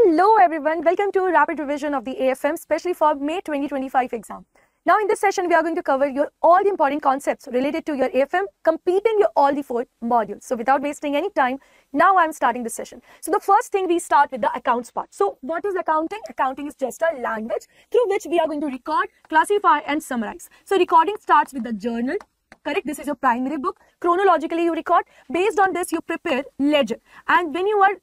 Hello everyone, welcome to rapid revision of the AFM, especially for May 2025 exam. Now in this session, we are going to cover all the important concepts related to your AFM, completing all the 4 modules. So without wasting any time, now I'm starting this session. So the first thing, we start with the accounts part. So what is accounting? Accounting is just a language through which we are going to record, classify and summarize. So recording starts with the journal. Correct? This is your primary book. Chronologically you record. Based on this, you prepare ledger. And when you are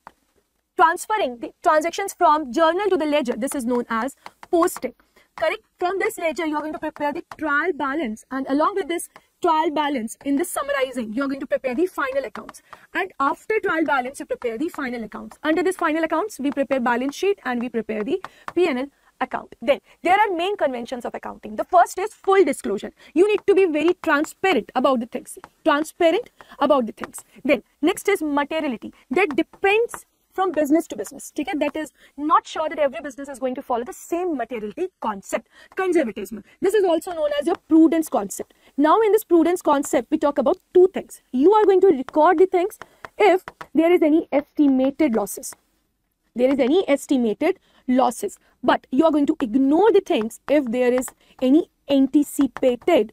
transferring the transactions from journal to the ledger, this is known as posting. Correct? From this ledger, you are going to prepare the trial balance, and along with this trial balance, in the summarizing, you are going to prepare the final accounts. And after trial balance, you prepare the final accounts. Under this final accounts, we prepare balance sheet and we prepare the P&L account. Then there are main conventions of accounting. The first is full disclosure. You need to be very transparent about the things. Then next is materiality. That depends from business to business. Okay? That is not sure that every business is going to follow the same materiality concept. Conservatism. This is also known as your prudence concept. Now in this prudence concept, we talk about 2 things. You are going to record the things if there is any estimated losses. But you are going to ignore the things if there is any anticipated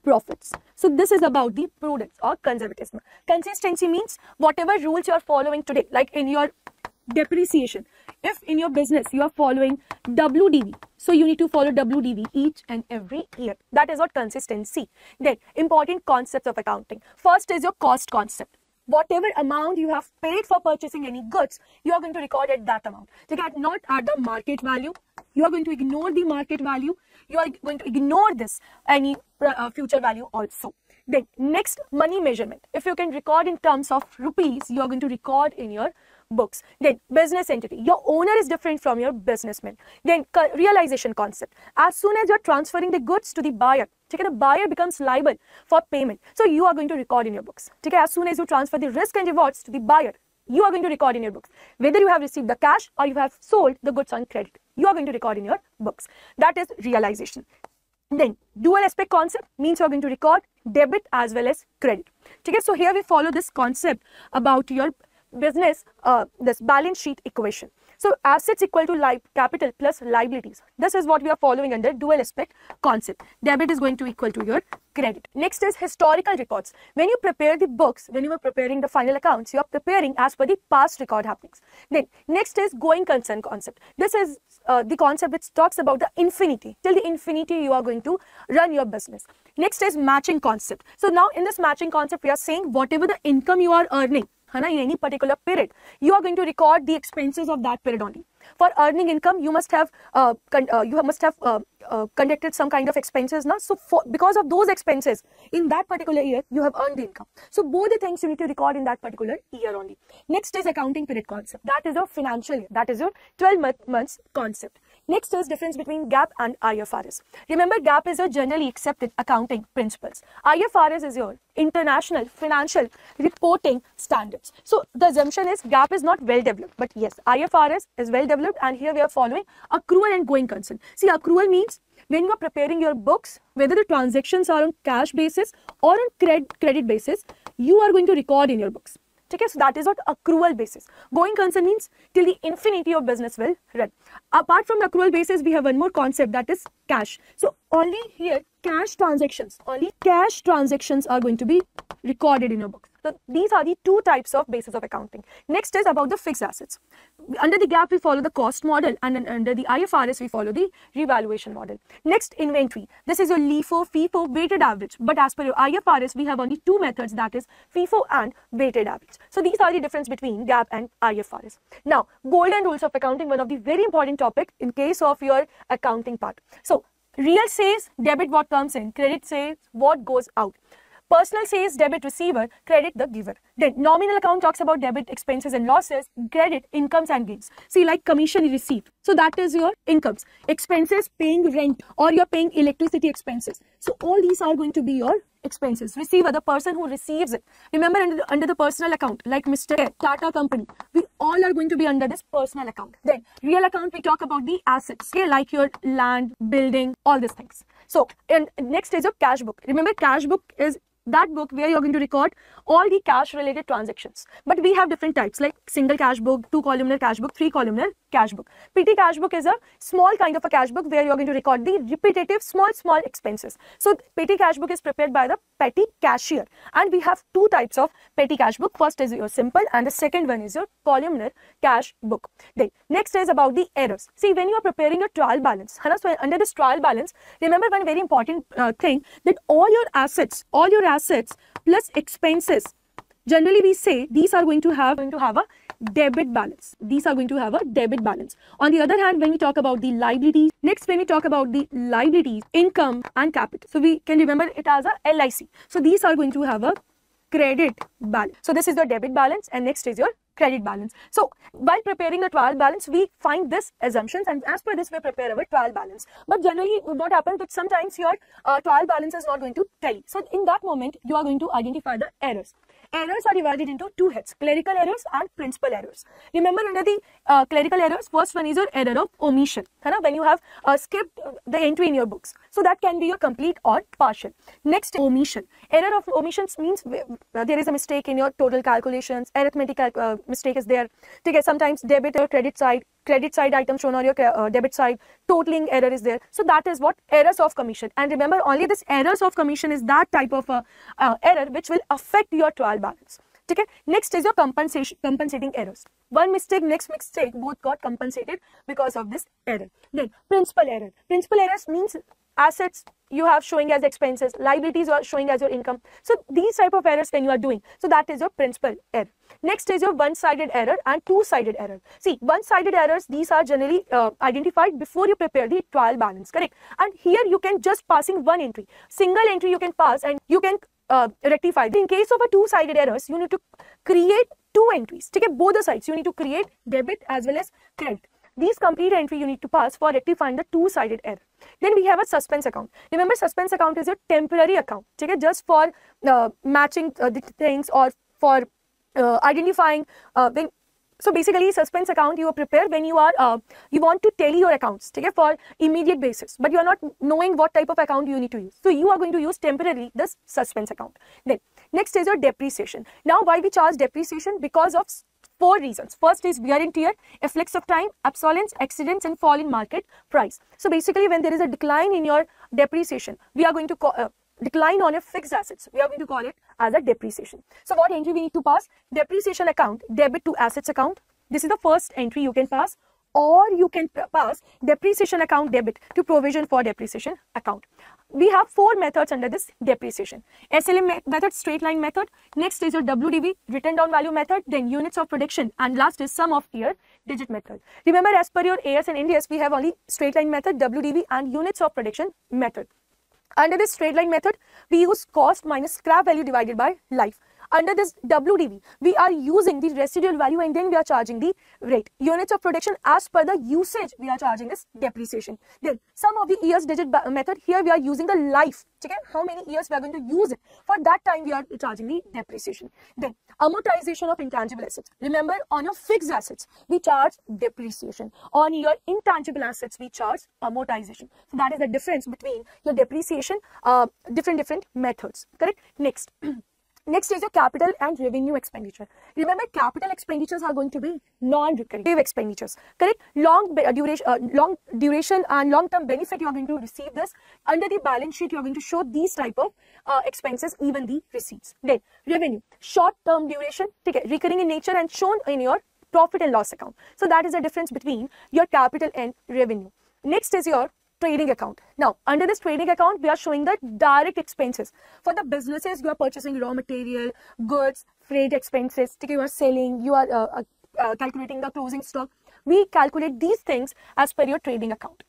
profits. So this is about the prudence or conservatism. Consistency means whatever rules you are following today, like in your depreciation, if in your business you are following WDV, so you need to follow WDV each and every year. That is what consistency. Then important concepts of accounting. First is your cost concept. Whatever amount you have paid for purchasing any goods, you are going to record at that amount. Not at the market value. You are going to ignore the market value. You are going to ignore this any future value also. Then next, money measurement. If you can record in terms of rupees, you are going to record in your books. Then business entity. Your owner is different from your businessman. Then realization concept. As soon as you are transferring the goods to the buyer, the buyer becomes liable for payment. So you are going to record in your books. As soon as you transfer the risk and rewards to the buyer, you are going to record in your books. Whether you have received the cash or you have sold the goods on credit, you are going to record in your books. That is realization. Then dual aspect concept means you are going to record debit as well as credit. So here we follow this concept about your business, this balance sheet equation. So assets equal to capital plus liabilities. This is what we are following under dual aspect concept. Debit is going to equal to your credit. Next is historical records. When you prepare the books, when you are preparing the final accounts, you are preparing as per the past record happenings. Then next is going concern concept. This is the concept which talks about the infinity. Till the infinity you are going to run your business. Next is matching concept. So now in this matching concept, we are saying whatever the income you are earning in any particular period, you are going to record the expenses of that period only. For earning income, you must have conducted some kind of expenses now. So because of those expenses in that particular year, you have earned the income. So both the things you need to record in that particular year only. Next is accounting period concept. That is your financial year. That is your 12 months concept. Next is difference between GAAP and IFRS. Remember, GAAP is your generally accepted accounting principles. IFRS is your international financial reporting standards. So the assumption is GAAP is not well developed, but yes, IFRS is well developed, and here we are following accrual and going concern. See, accrual means when you are preparing your books, whether the transactions are on cash basis or on credit basis, you are going to record in your books. Okay, so that is what accrual basis. Transactions concern means till the infinity of business will run. Apart from the accrual basis, we have one more concept, that is cash. So only here cash transactions are going to be recorded in your books. So these are the 2 types of basis of accounting. Next is about the fixed assets. Under the GAAP, we follow the cost model, and then under the IFRS, we follow the revaluation model. Next, inventory. This is your LIFO, FIFO, weighted average. But as per your IFRS, we have only 2 methods, that is FIFO and weighted average. So these are the difference between GAAP and IFRS. Now, golden rules of accounting, one of the very important topic in case of your accounting part. So real says debit what comes in, credit says what goes out. Personal says debit receiver, credit the giver. Then nominal account talks about debit expenses and losses, credit incomes and gains. See, like commission received. So that is your incomes. Expenses, paying rent, or you're paying electricity expenses. So all these are going to be your expenses. Receiver, the person who receives it. Remember, under the personal account, like Mr. Tata Company, we all are going to be under this personal account. Then real account, we talk about the assets, okay, like your land, building, all these things. So and next is your cash book. Remember, cash book is that book where you're going to record all the cash related transactions. But we have different types like single cash book, 2-columnar cash book, 3-columnar cash book. Petty cash book is a small kind of a cash book where you're going to record the repetitive small expenses. So petty cash book is prepared by the petty cashier, and we have two types of petty cash book. First is your simple and the second one is your columnar cash book. Then next is about the errors. See, when you are preparing your trial balance, so under this trial balance, remember one very important thing, that all your assets plus expenses, generally we say these are going to have a debit balance. These are going to have a debit balance. On the other hand, when we talk about the liabilities, income and capital, so we can remember it as a LIC. So these are going to have a credit balance. So this is the debit balance and next is your credit balance. So while preparing the trial balance, we find this assumptions and as per this we prepare our trial balance. But generally what happens that sometimes your trial balance is not going to tally. So in that moment you are going to identify the errors. Errors are divided into two heads, clerical errors and principal errors. Remember under the clerical errors, first one is your error of omission. When you have skipped the entry in your books. So that can be your complete or partial. Next, omission. Error of omissions means there is a mistake in your total calculations, arithmetic mistake is there. Okay, sometimes debit or credit side item shown on your debit side, totaling error is there. So that is what errors of commission. And remember, only this errors of commission is that type of error which will affect your trial balance. Okay. Next is your compensating errors. One mistake, next mistake, both got compensated because of this error. Then principal error. Principal errors means assets you have showing as expenses, liabilities you are showing as your income. So these type of errors when you are doing, so that is your principal error. Next is your one-sided error and two-sided error. See, one-sided errors, these are generally identified before you prepare the trial balance, correct? And here you can just passing one entry, single entry you can pass and you can rectify. In case of a two-sided errors, you need to create two entries. Take both the sides. You need to create debit as well as credit. These complete entry you need to pass for rectifying the two-sided error. Then we have a suspense account. Remember, suspense account is a temporary account. Okay, just for matching the things or for identifying when. So basically, suspense account you prepare when you are you want to tally your accounts, okay, for immediate basis, but you are not knowing what type of account you need to use. So you are going to use temporarily this suspense account. Then next is your depreciation. Now, why we charge depreciation? Because of 4 reasons. First is wear and tear, effects of time, obsolescence, accidents, and fall in market price. So basically, when there is a decline in your depreciation, we are going to decline on your fixed assets. We are going to call it as a depreciation. So what entry we need to pass? Depreciation account, debit to assets account. This is the first entry you can pass, or you can pass depreciation account debit to provision for depreciation account. We have 4 methods under this depreciation. SLM method, straight line method. Next is your WDV, written down value method. Then units of production, and last is sum of year digit method. Remember, as per your AS and NDS, we have only straight line method, WDV, and units of production method. Under this straight line method, we use cost minus scrap value divided by life. Under this WDV, we are using the residual value and then we are charging the rate. Units of production, as per the usage, we are charging this depreciation. Then sum of the years digit method, here we are using the life. Okay, how many years we are going to use it. For that time, we are charging the depreciation. Then amortization of intangible assets. Remember, on your fixed assets, we charge depreciation. On your intangible assets, we charge amortization. So that is the difference between your depreciation, different methods. Correct? Next. Next is your capital and revenue expenditure. Remember, capital expenditures are going to be non-recurring expenditures. Correct? Long duration and long-term benefit, you are going to receive this. Under the balance sheet, you are going to show these type of expenses, even the receipts. Then revenue, short-term duration, recurring in nature and shown in your profit and loss account. So that is the difference between your capital and revenue. Next is your trading account. Now, under this trading account, we are showing the direct expenses. For the businesses, you are purchasing raw material, goods, freight expenses, you are selling, you are calculating the closing stock. We calculate these things as per your trading account.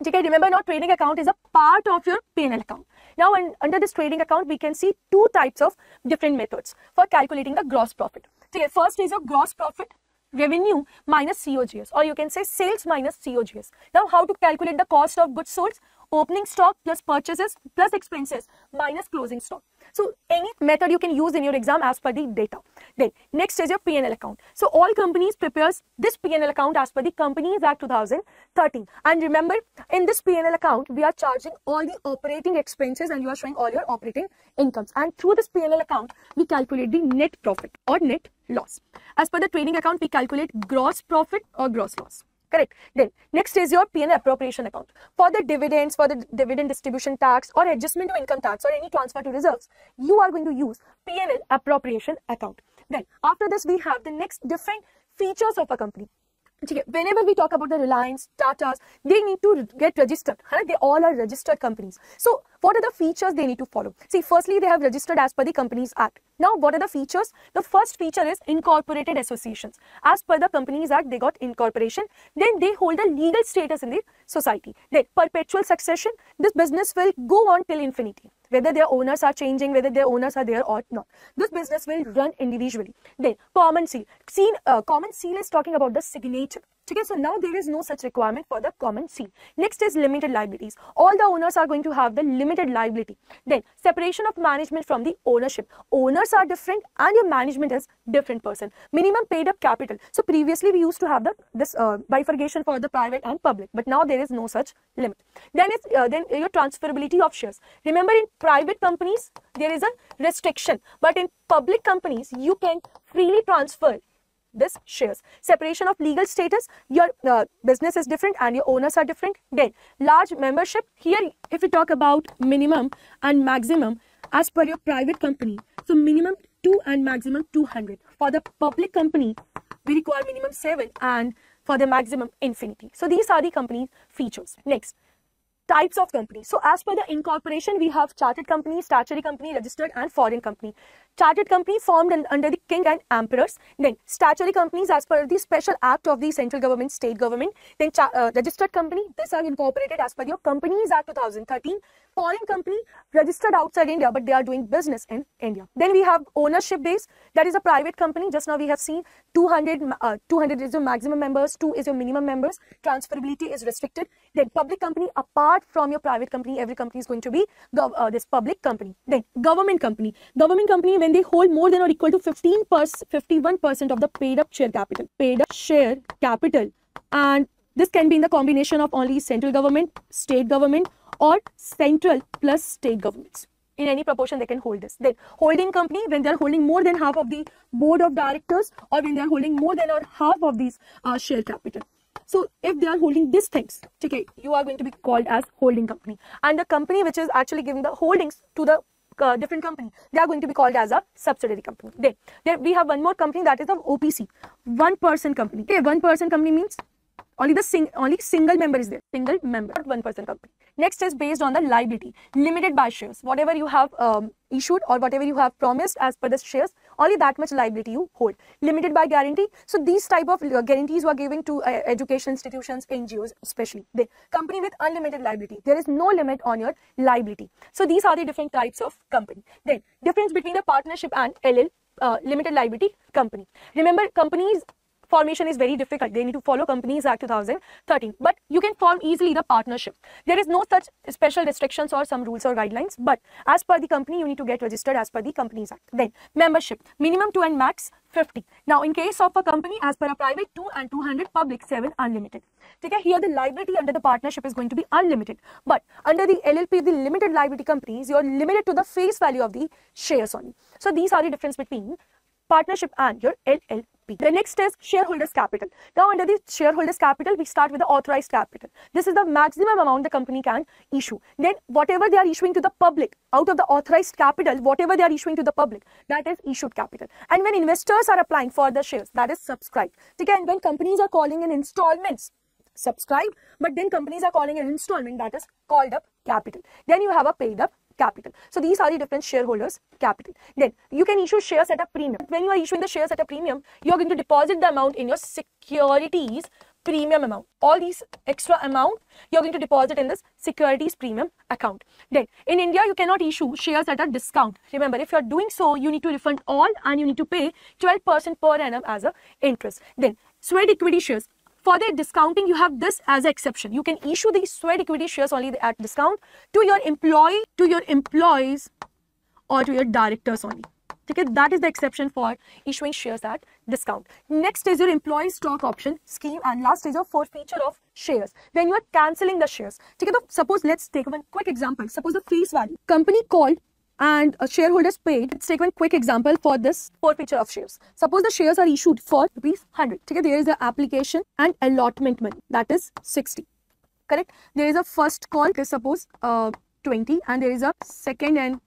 Okay, remember, now trading account is a part of your P&L account. Now, under this trading account, we can see 2 types of different methods for calculating the gross profit. Okay, first is your gross profit, revenue minus COGS, or you can say sales minus COGS. Now, how to calculate the cost of goods sold? opening stock plus purchases plus expenses minus closing stock. So any method you can use in your exam as per the data. Then next is your P&L account. So all companies prepares this P&L account as per the Companies Act 2013. And remember, in this P&L account, we are charging all the operating expenses and you are showing all your operating incomes. And through this P&L account, we calculate the net profit or net loss. As per the trading account, we calculate gross profit or gross loss. Correct. Then next is your P&L appropriation account. For the dividends, for the dividend distribution tax or adjustment to income tax or any transfer to reserves, you are going to use P&L appropriation account. Then after this, we have the next different features of a company. Whenever we talk about the Reliance, Tatas, they need to get registered. They all are registered companies. So what are the features they need to follow? See, firstly, they have registered as per the Companies Act. Now, what are the features? The first feature is incorporated associations. As per the Companies Act, they got incorporation. Then they hold a legal status in the society. Then perpetual succession, this business will go on till infinity. Whether their owners are changing, whether their owners are there or not. This business will run individually. Then common seal. Common seal is talking about the signature. Okay, so now there is no such requirement for the common seal. Next is limited liabilities. All the owners are going to have the limited liability. Then separation of management from the ownership. Owners are different and your management is different person. Minimum paid up capital. So previously we used to have this bifurcation for the private and public, but now there is no such limit. Then your transferability of shares. Remember, in private companies there is a restriction, but in public companies you can freely transfer this shares. Separation of legal status, your business is different and your owners are different. Then large membership. Here if we talk about minimum and maximum as per your private company, so minimum 2 and maximum 200. For the public company we require minimum 7 and for the maximum infinity. So these are the company features. Next, types of companies. So as per the incorporation, we have chartered company, statutory company, registered and foreign company. Chartered company formed under the king and emperors. Then statutory companies as per the special act of the central government, state government. Then registered company, these are incorporated as per your Companies Act 2013. Foreign company registered outside India, but they are doing business in India. Then we have ownership base. That is a private company. Just now we have seen 200 is your maximum members, 2 is your minimum members. Transferability is restricted. Then public company, apart from your private company, every company is going to be this public company. Then government company. Government company, when they hold more than or equal to 51% of the paid up share capital. Paid up share capital. And this can be in the combination of only central government, state government, or central plus state governments. In any proportion they can hold this. Then holding company, when they are holding more than half of the board of directors or when they are holding more than or half of these share capital. So if they are holding these things, okay, you are going to be called as holding company. And the company which is actually giving the holdings to the different company, they are going to be called as a subsidiary company. Then we have one more company, that is the OPC, one person company. Okay, one person company means only single member is there, single member, not one person company. Next is based on the liability, limited by shares. Whatever you have issued or whatever you have promised as per the shares, only that much liability you hold. Limited by guarantee. So these type of guarantees were given to education institutions, NGOs especially. The company with unlimited liability. There is no limit on your liability. So these are the different types of company. Then difference between the partnership and LL, limited liability company. Remember, companies formation is very difficult. They need to follow Companies Act 2013. But you can form easily the partnership. There is no such special restrictions or some rules or guidelines. But as per the company, you need to get registered as per the Companies Act. Then membership, minimum 2 and max 50. Now in case of a company, as per a private 2 and 200, public 7 unlimited. Okay, here the liability under the partnership is going to be unlimited. But under the LLP, the limited liability companies, you are limited to the face value of the shares only. So these are the difference between partnership and your LLP. The next is shareholders capital. Now under the shareholders capital, we start with the authorized capital. This is the maximum amount the company can issue. Then whatever they are issuing to the public, out of the authorized capital, whatever they are issuing to the public, that is issued capital. And when investors are applying for the shares, that is subscribed. Again, when companies are calling in installments, subscribe, but then companies are calling an installment, that is called up capital. Then you have a paid up capital. So these are the different shareholders capital. Then you can issue shares at a premium. When you are issuing the shares at a premium, you are going to deposit the amount in your securities premium amount. All these extra amount you are going to deposit in this securities premium account. Then in India, you cannot issue shares at a discount. Remember, if you are doing so, you need to refund all and you need to pay 12% per annum as a interest. Then sweat equity shares. For the discounting, you have this as an exception. You can issue the sweat equity shares only at discount to your employees, or to your directors only. Okay, that is the exception for issuing shares at discount. Next is your employee stock option scheme, and last is your forfeiture of shares. When you are cancelling the shares, okay, so suppose let's take one quick example. Suppose the face value company called and shareholders paid. Let's take one quick example for this forfeiture of shares. Suppose the shares are issued for ₹100. Okay, there is the application and allotment money, that is 60. Correct? There is a first call, suppose 20, and there is a second and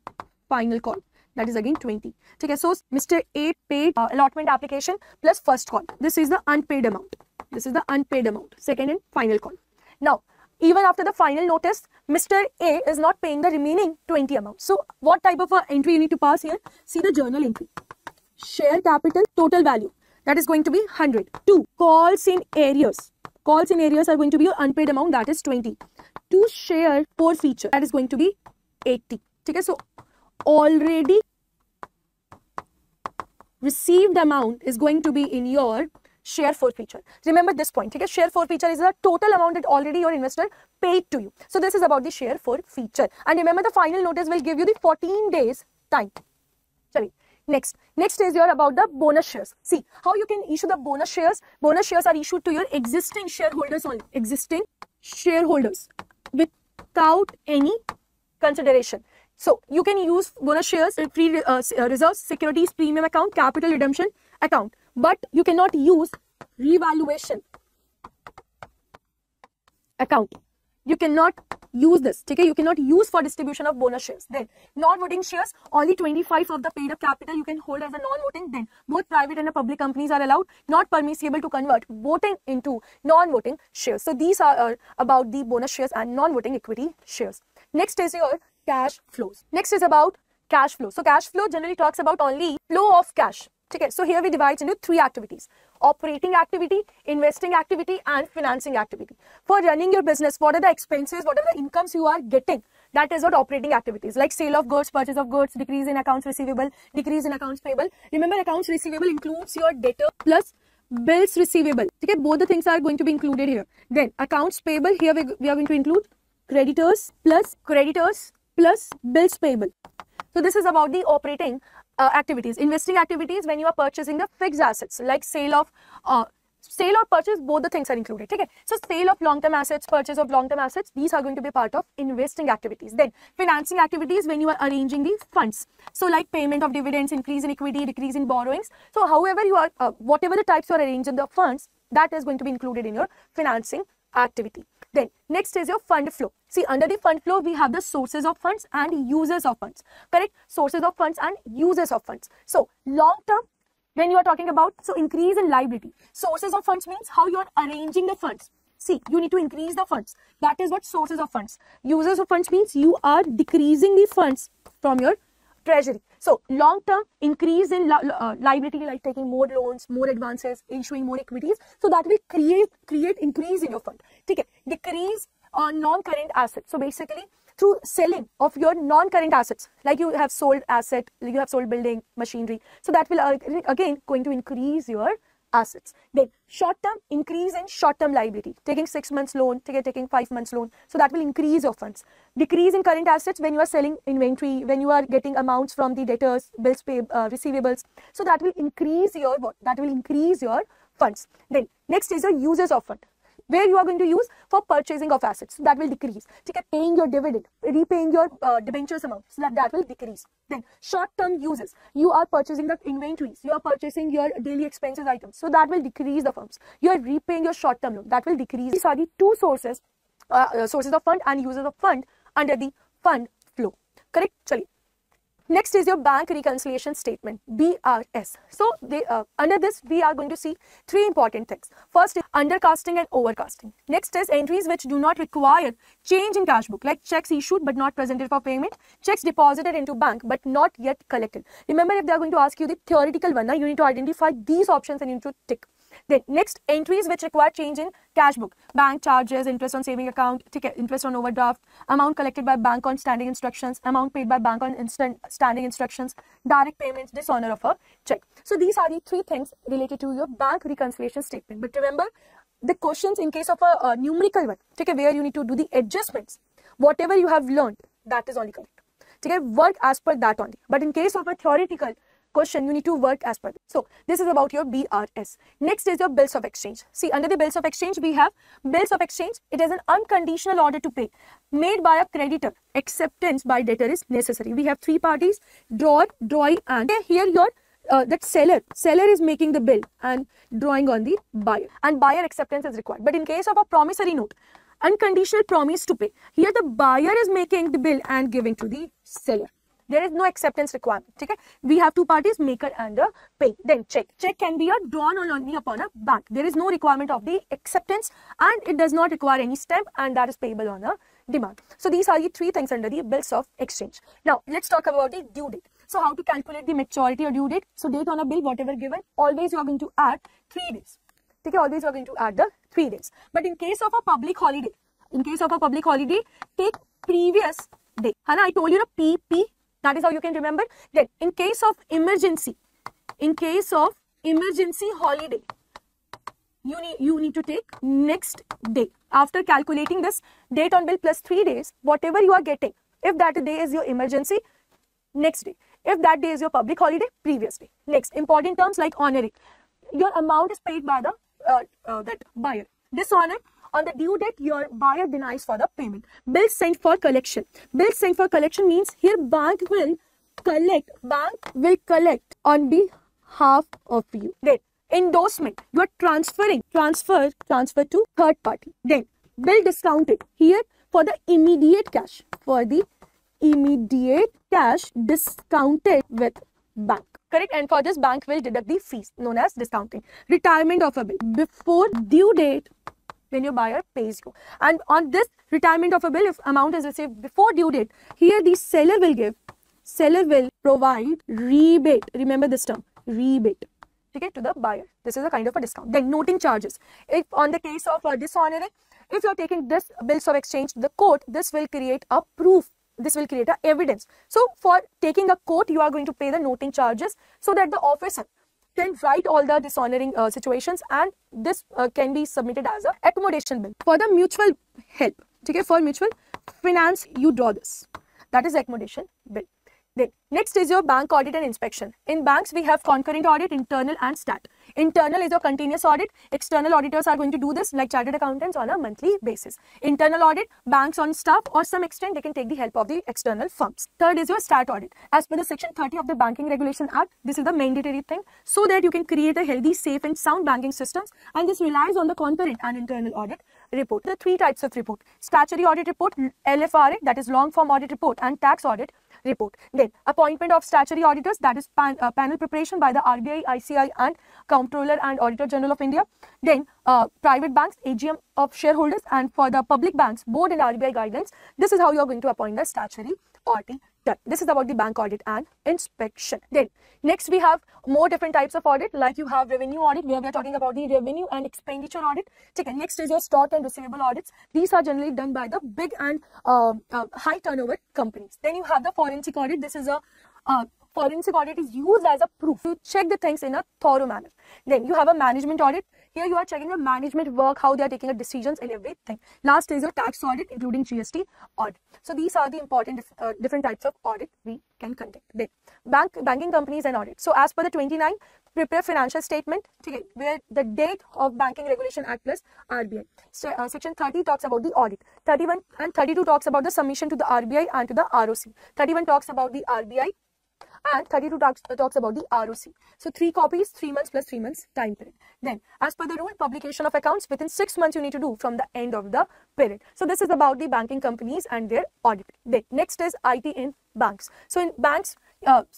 final call, that is again 20. Okay, so Mr. A paid allotment application plus first call. This is the unpaid amount. This is the unpaid amount, second and final call. Now, even after the final notice, Mr. A is not paying the remaining 20 amount. So, what type of entry you need to pass here? See the journal entry. Share capital, total value. That is going to be 100. 2. Calls in arrears. Calls in arrears are going to be your unpaid amount, that is 20. 2. Share forfeiture, that is going to be 80. Okay, so already received amount is going to be in your share forfeiture. Remember this point. Okay? Share forfeiture is the total amount that already your investor paid to you. So this is about the share forfeiture. And remember, the final notice will give you the 14 days time. Sorry. Next is your about the bonus shares. See how you can issue the bonus shares. Bonus shares are issued to your existing shareholders only. Existing shareholders without any consideration. So you can use bonus shares in free reserves, securities, premium account, capital redemption account. But you cannot use revaluation account. You cannot use this. Okay? You cannot use for distribution of bonus shares. Then non-voting shares, only 25 of the paid up capital you can hold as a non-voting. Then both private and public companies are allowed, not permissible to convert voting into non-voting shares. So these are about the bonus shares and non-voting equity shares. Next is your cash flows. Next is about cash flow. So cash flow generally talks about only flow of cash. Okay, so here we divide into 3 activities: operating activity, investing activity, and financing activity. For running your business, what are the expenses, what are the incomes you are getting? That is what operating activities, like sale of goods, purchase of goods, decrease in accounts receivable, decrease in accounts payable. Remember, accounts receivable includes your debtor plus bills receivable. Okay, both the things are going to be included here. Then accounts payable, here we are going to include creditors plus bills payable. So this is about the operating activities. Investing activities, when you are purchasing the fixed assets, like sale or purchase, both the things are included. Okay? So sale of long-term assets, purchase of long-term assets, these are going to be part of investing activities. Then financing activities, when you are arranging the funds. So like payment of dividends, increase in equity, decrease in borrowings. So however you are, whatever the types you are arranging the funds, that is going to be included in your financing activity. Then next is your fund flow. See, under the fund flow, we have the sources of funds and users of funds. Correct? Sources of funds and users of funds. So long term, when you are talking about, so increase in liability. Sources of funds means how you are arranging the funds. See, you need to increase the funds. That is what sources of funds. Users of funds means you are decreasing the funds from your treasury. So long term, increase in liability, like taking more loans, more advances, issuing more equities. So that will create increase in your fund. Okay. Decrease on non-current assets. So basically, through selling of your non-current assets, like you have sold asset, you have sold building, machinery. So that will again going to increase your assets. Then short-term, increase in short-term liability, taking 6 months loan, taking 5 months loan. So that will increase your funds. Decrease in current assets, when you are selling inventory, when you are getting amounts from the debtors, bills pay, receivables. So that will increase your what? That will increase your funds. Then next is your users of fund, where you are going to use for purchasing of assets. So that will decrease. Paying your dividend, repaying your debentures amount. So that will decrease. Then short-term uses. You are purchasing the inventories. You are purchasing your daily expenses items. So that will decrease the funds. You are repaying your short-term loan. That will decrease. These are the 2 sources, sources of fund and users of fund under the fund flow. Correct? Chali. Next is your bank reconciliation statement, BRS. So under this, we are going to see 3 important things. First is undercasting and overcasting. Next is entries which do not require change in cash book, like checks issued but not presented for payment, checks deposited into bank but not yet collected. Remember, if they are going to ask you the theoretical one, you need to identify these options and you need to tick. Then next, entries which require change in cash book, bank charges, interest on saving account, interest on overdraft, amount collected by bank on standing instructions, amount paid by bank on standing instructions, direct payments, dishonor of a check. So these are the 3 things related to your bank reconciliation statement. But remember, the questions in case of a numerical one, okay, where you need to do the adjustments, whatever you have learned, that is only correct. Okay, work as per that only. But in case of a theoretical question, you need to work as per. So this is about your BRS. Next is your bills of exchange. See, under the bills of exchange, we have bills of exchange. It is an unconditional order to pay made by a creditor. Acceptance by debtor is necessary. We have three parties: drawer, drawee, and here your that seller is making the bill and drawing on the buyer, and buyer acceptance is required. But in case of a promissory note, unconditional promise to pay, here the buyer is making the bill and giving to the seller. There is no acceptance requirement. Okay? We have two parties, maker and the pay. Then check. Check can be drawn only upon a bank. There is no requirement of the acceptance, and it does not require any stamp, and that is payable on a demand. So these are the three things under the bills of exchange. Now let's talk about the due date. So how to calculate the maturity or due date? So date on a bill, whatever given, always you are going to add 3 days. Okay, always you are going to add the 3 days. But in case of a public holiday, take previous day. And I told you the PP. That is how you can remember. Then, in case of emergency holiday, you need to take next day. After calculating this date on bill plus 3 days, whatever you are getting, if that day is your emergency, next day. If that day is your public holiday, previous day. Next, important terms like honorary. Your amount is paid by the that buyer. Dishonor. On the due date, your buyer denies for the payment. Bill sent for collection. Bill sent for collection means here bank will collect on behalf of you. Then endorsement, you are transfer to third party. Then bill discounted, here for the immediate cash, discounted with bank. Correct? And for this, bank will deduct the fees known as discounting. Retirement of a bill before due date, when your buyer pays you. And on this retirement of a bill, if amount is received before due date, here the seller will provide rebate. Remember this term, rebate, okay, to the buyer. This is a kind of a discount. Then noting charges. If on the case of dishonorary, if you are taking this bills of exchange to the court, this will create a proof. This will create a evidence. So for taking a court, you are going to pay the noting charges so that the officer can write all the dishonoring situations, and this can be submitted as a accommodation bill. For the mutual help, okay, for mutual finance, you draw this. That is accommodation bill. Then next is your bank audit and inspection. In banks, we have concurrent audit, internal and stat. Internal is your continuous audit. External auditors are going to do this like chartered accountants on a monthly basis. Internal audit, banks on staff or some extent they can take the help of the external firms. Third is your stat audit. As per the section 30 of the Banking Regulation Act, this is the mandatory thing so that you can create a healthy, safe and sound banking systems, and this relies on the concurrent and internal audit report. The three types of report: statutory audit report, LFRA, that is long form audit report, and tax audit report. Then appointment of statutory auditors, that is panel preparation by the RBI, ICAI and Comptroller and Auditor General of India. Then private banks, AGM of shareholders, and for the public banks, board and RBI guidelines. This is how you are going to appoint the statutory auditor. This is about the bank audit and inspection. Then next we have more different types of audit, like you have revenue audit, where we are talking about the revenue and expenditure audit. Okay. Next is your stock and receivable audits. These are generally done by the big and high turnover companies. Then you have the forensic audit. This is a forensic audit is used as a proof to check the things in a thorough manner. Then you have a management audit. Here you are checking the management work, how they are taking decisions and everything. Last is your tax audit, including GST audit. So these are the important different types of audit we can conduct. Then banking companies and audit. So as per the 29, prepare financial statement, okay, where the date of Banking Regulation Act plus RBI. So, section 30 talks about the audit. 31 and 32 talks about the submission to the RBI and to the ROC. 31 talks about the RBI and 32 talks about the ROC. So 3 copies, 3 months plus 3 months time period. Then as per the rule, publication of accounts within 6 months you need to do from the end of the period. So this is about the banking companies and their audit. Then next is IT in banks. So in banks,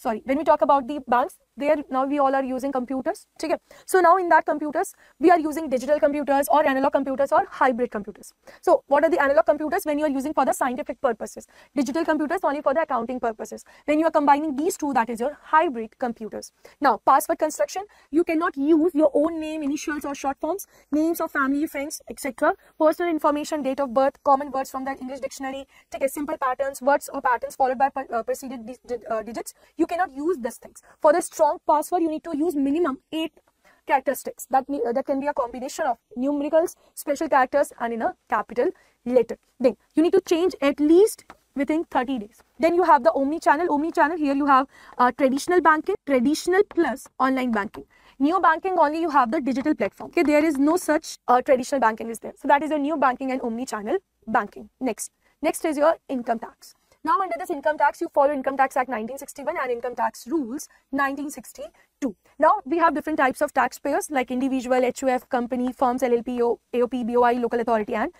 when we talk about the banks, there now we all are using computers. Okay. So now in that computers, we are using digital computers or analog computers or hybrid computers. So what are the analog computers? When you are using for the scientific purposes. Digital computers only for the accounting purposes. When you are combining these two, that is your hybrid computers. Now password construction, you cannot use your own name, initials or short forms, names of family, friends, etc. Personal information, date of birth, common words from the English dictionary, take a simple patterns, words or patterns followed by preceded digits. You cannot use these things. For the strong password, you need to use minimum 8 characteristics. That can be a combination of numericals, special characters, and in a capital letter. Then you need to change at least within 30 days. Then you have the omni-channel. Omni-channel, here you have traditional banking, traditional plus online banking. Neo banking, only you have the digital platform. Okay, there is no such traditional banking is there. So that is your neo banking and omni-channel banking. Next is your income tax. Now under this income tax, you follow Income Tax Act 1961 and Income Tax Rules 1962. Now we have different types of taxpayers like individual, HUF, company, firms, LLP, AOP, BOI, local authority, and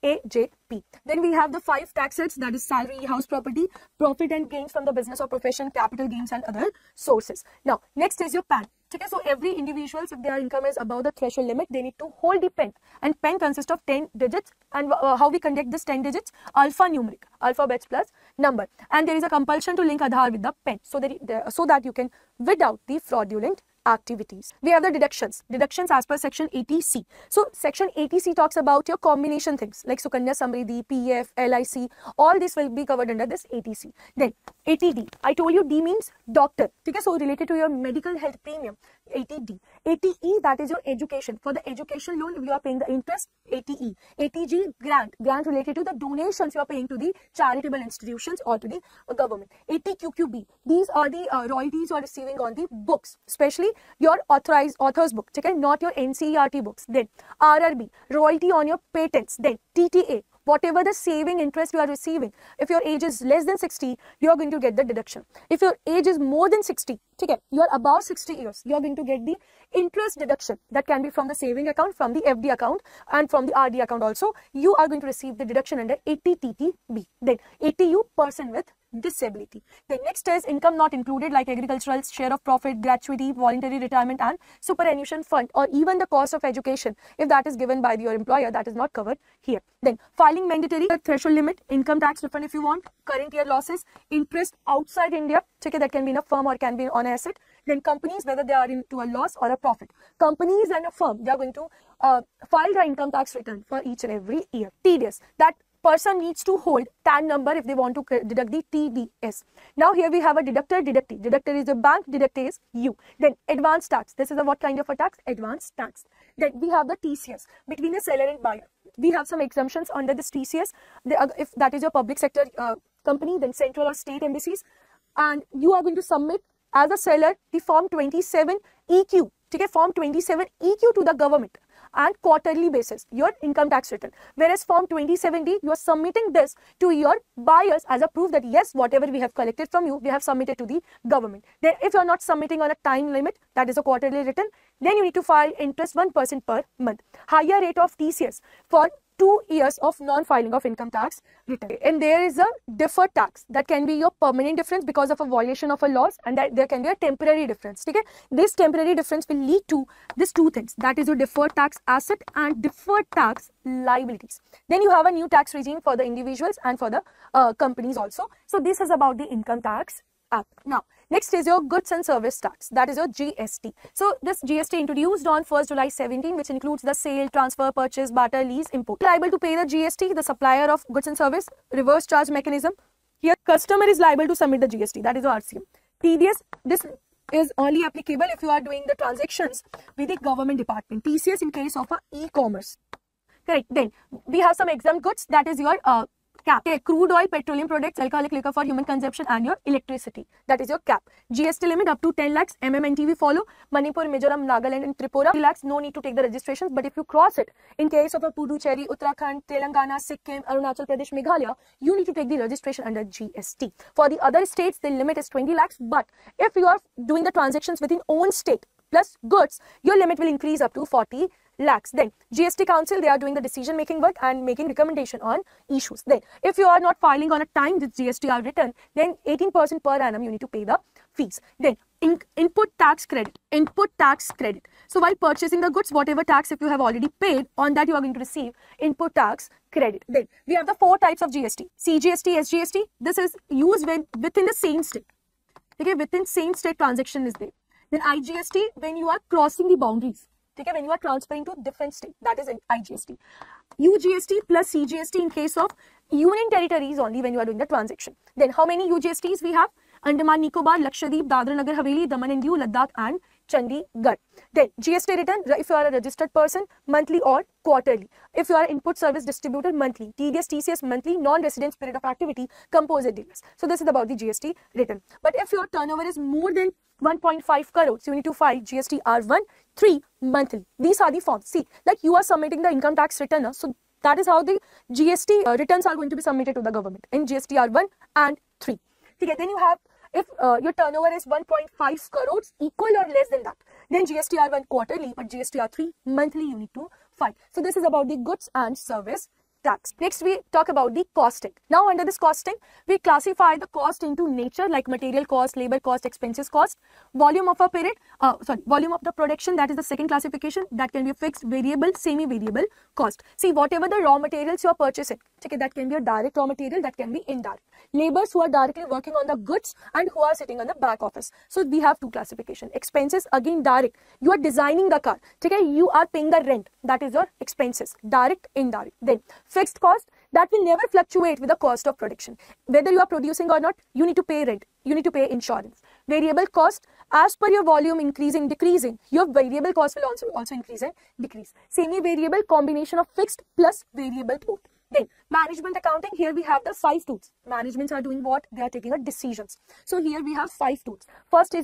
AJP. Then we have the 5 tax sets, that is salary, house property, profit and gains from the business or profession, capital gains, and other sources. Now next is your PAN. Okay, so every individual, if their income is above the threshold limit, they need to hold the PAN, and PAN consists of 10 digits. And how we conduct this 10 digits? Alphanumeric, alphabets plus number, and there is a compulsion to link Aadhaar with the PAN, so that you can weed out the fraudulent activities. We have the deductions as per section 80C. So section 80C talks about your combination things like Sukanya Samriddhi, PF, LIC, all this will be covered under this 80C. Then 80D, I told you D means doctor. Okay, so related to your medical health premium, 80D. 80E, that is your education. For the education loan, you are paying the interest, 80E. 80G, grant related to the donations you are paying to the charitable institutions or to the government. 80QQB, these are the royalties you are receiving on the books, especially your author's book, okay, not your NCERT books. Then RRB, royalty on your patents. Then TTA, whatever the saving interest you are receiving. If your age is less than 60, you are going to get the deduction. If your age is more than 60, okay, you are above 60 years, you are going to get the interest deduction. That can be from the saving account, from the FD account, and from the RD account also. You are going to receive the deduction under 80TTB. Then 80U, person with disability. The next is income not included, like agricultural, share of profit, gratuity, voluntary retirement, and superannuation fund, or even the cost of education. If that is given by your employer, that is not covered here. Then filing mandatory, threshold limit, income tax refund if you want, current year losses, interest outside India, okay, that can be in a firm or can be on an asset. Then companies, whether they are into a loss or a profit. Companies and a firm, they are going to file the income tax return for each and every year. TDS, that person needs to hold TAN number if they want to deduct the TDS. Now here we have a deductor, deductee. Deductor is the bank, deductee is you. Then advance tax. This is a what kind of a tax? Advance tax. Then we have the TCS between the seller and buyer. We have some exemptions under this TCS. If that is your public sector company, then central or state embassies, and you are going to submit as a seller the form 27 EQ. Okay, form 27 EQ to the government and quarterly basis your income tax return, whereas form 27D, you are submitting this to your buyers as a proof that yes, whatever we have collected from you, we have submitted to the government. Then if you are not submitting on a time limit, that is a quarterly return, then you need to file interest 1% per month. Higher rate of TCS for 2 years of non-filing of income tax return. And there is a deferred tax, that can be your permanent difference because of a violation of a laws, and that there can be a temporary difference. Okay, this temporary difference will lead to these 2 things, that is your deferred tax asset and deferred tax liabilities. Then you have a new tax regime for the individuals and for the companies also. So this is about the income tax act. Now next is your goods and service tax, that is your GST. So this GST introduced on 1st July 17, which includes the sale, transfer, purchase, barter, lease, import. Liable to pay the GST, the supplier of goods and service, reverse charge mechanism. Here customer is liable to submit the GST, that is the RCM. TDS, this is only applicable if you are doing the transactions with the government department. TCS in case of a e-commerce. Correct. Then we have some exempt goods, that is your cap. Okay, crude oil, petroleum products, alcoholic liquor for human consumption, and your electricity. That is your cap. GST limit up to 10 lakhs. MMNT follow. Manipur, Mizoram, Nagaland, and Tripura. 3 lakhs, no need to take the registrations. But if you cross it, in case of a Puducherry, Uttarakhand, Telangana, Sikkim, Arunachal Pradesh, Meghalaya, you need to take the registration under GST. For the other states, the limit is 20 lakhs. But if you are doing the transactions within own state plus goods, your limit will increase up to 40 lakhs. Then GST Council, they are doing the decision making work and making recommendation on issues. Then if you are not filing on a time with GST are written, then 18% per annum you need to pay the fees. Then input tax credit. Input tax credit. So while purchasing the goods, whatever tax if you have already paid, on that you are going to receive input tax credit. Then we have the 4 types of GST. CGST, SGST. This is used when within the same state. Okay, within same state transaction is there. Then IGST, when you are crossing the boundaries. Okay, when you are transferring to different state, that is IGST. UGST plus CGST in case of union territories only when you are doing the transaction. Then how many UGSTs we have? Andaman Nicobar, Lakshadweep, Dadra Nagar Haveli, Daman and Diu, Ladakh and Chandigarh. Then GST return, if you are a registered person, monthly or quarterly. If you are an input service distributor, monthly. TDS, TCS, monthly. Non-resident spirit of activity, composite dealers. So this is about the GST return. But if your turnover is more than 1.5 crores, you need to file GST R1, 3 monthly. These are the forms. See, like you are submitting the income tax return. So that is how the GST returns are going to be submitted to the government in GST R1 and 3. Okay, then you have, if your turnover is 1.5 crores, equal or less than that, then GST R1 quarterly, but GST R3 monthly you need to file. So this is about the goods and service tax. Next, we talk about the costing. Now, under this costing, we classify the cost into nature, like material cost, labor cost, expenses cost, volume of a period, volume of the production, that is the second classification, that can be fixed, variable, semi-variable cost. See, whatever the raw materials you are purchasing, okay, that can be a direct raw material, that can be indirect. Laborers who are directly working on the goods and who are sitting on the back office. So we have two classification. Expenses, again direct. You are designing the car, okay, you are paying the rent, that is your expenses, direct, indirect. Then fixed cost, that will never fluctuate with the cost of production. Whether you are producing or not, you need to pay rent, you need to pay insurance. Variable cost, as per your volume increasing, decreasing, your variable cost will also increase and decrease. Semi-variable, combination of fixed plus variable both. Then management accounting, here we have the 5 tools. Managements are doing what? They are taking decisions. So here we have 5 tools. First is your